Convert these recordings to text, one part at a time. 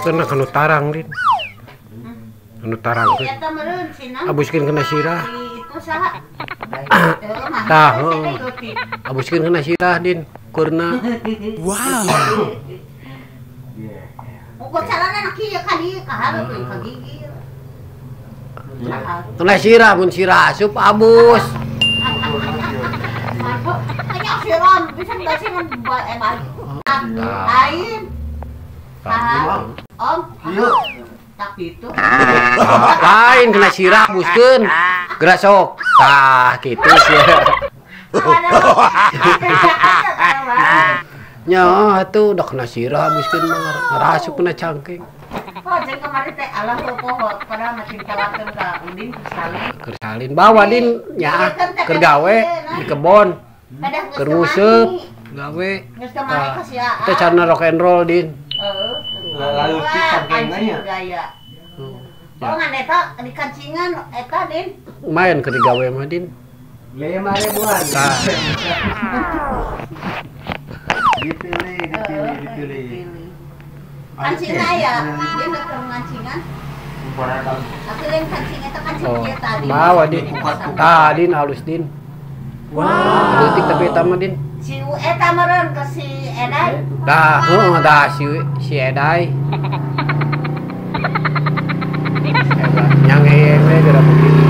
kena kanu tarang din. Anu tarang teh. Abuskeun kena sirah. Tah, abuskeun kena sirah din. Kurna. Wow. Ukur calana nak kieu ka dieu ka hareup teuing ka gigi. Kena sirah mun sirah asup abus. Hanya siram bisa basingan lain. Om. Iya. Tak itu. Lain kena sirah abuskeun. Gerak sok. Tah kitu sih. Nya atuh udah kena sirah abuskeun mah ngarasup kena cangkeng. Oh, jeung kemarin teh alah pohon padahal masih ditawarkeun ka Udin salin. Keur salin bawa din nya keur gawe di kebon. Keur nguseup gawe. Geus kemarin ka sia. Teh carana rock and roll din. Heeh. Lalu di cangkengnya gaya. Oh, ngan eta di kancingan eta din. Main keur digawe mah din. 5.000-an. Tah. Dipilih. Kancingan ya, dia ke ngancingan. Tapi lain kancing eta kancing Oh, dia tadi. bawa din. Tah din halus din. Wow. Leutik tapi eta mah din. Si eta meureun ke si Eday. Dah, heeh dah si Eday. Yang hewe geura begini.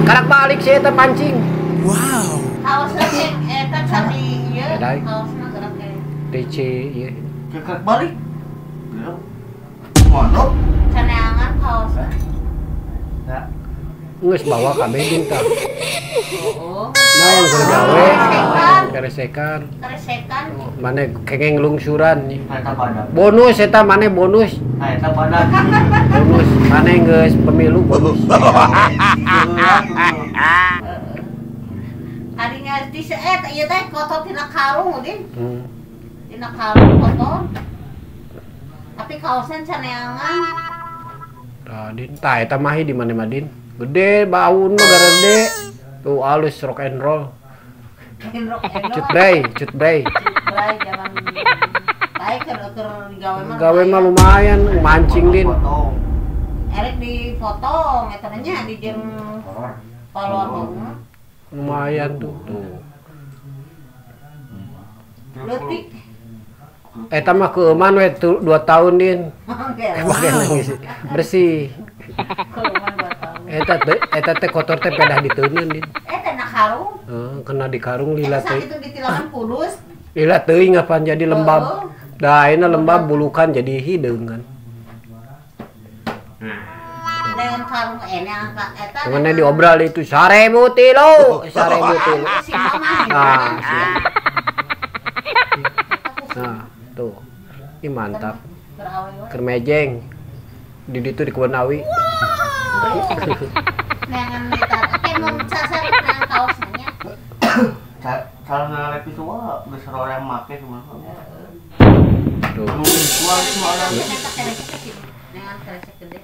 Karak balik si eta pancing. Wow. Kaosna cek eta candi ieu. Eday. Kaosna gerak ke. DC ieu. Kekek balik. Mondok. Caneangan kaosna. Ya. Geus bawa kabeh din tah. Oh. Main keur gawe. Beresekan. Keresekan. Mane kengeng lungsuran nih. Eta badak. Bonus eta mane bonus. Eta badak. Bonus mane geus pemilu bonus. Adinya di seet ieu teh kotor tina karung Udin. Tina karung kotor. Tapi kaosna caneangan. Tah din tah eta mah di mana mah din. Gede baun mah gede. Tuh alus rock and roll. Cut bray. Bray zaman baik keur digawe mah. Gawe mah lumayan mancing din. Erek dipotong eta nya di jeung kolor. Lumayan tuh. Tuh. Leutik. Eta mah keuman we 2 tahun din. Bersih. Keuman 2 tahun. Eta teh kotor teh pedah diteuneun din. Eta na karung. Kena di karung lila Eta teuing. sakitu ditilangan kudus. Lila teuing ngapan jadi lembab. Da ayeuna lembab bulukan jadi hideung kan. Dengan karung angka eta. Cuman diobral itu 1000 kilo. 1000 kilo. Si mama. Nah, tuh. Ih mantap. Terawewe. Keur mejeng. Di ditu di Kebun Awi. Neangan eta teh mun sasar nang kaosna nya. Calon lelaki tua geus roreng make semua. Tuh. Tua semua orang. Eta keresek kecil. Dengan keresek gede.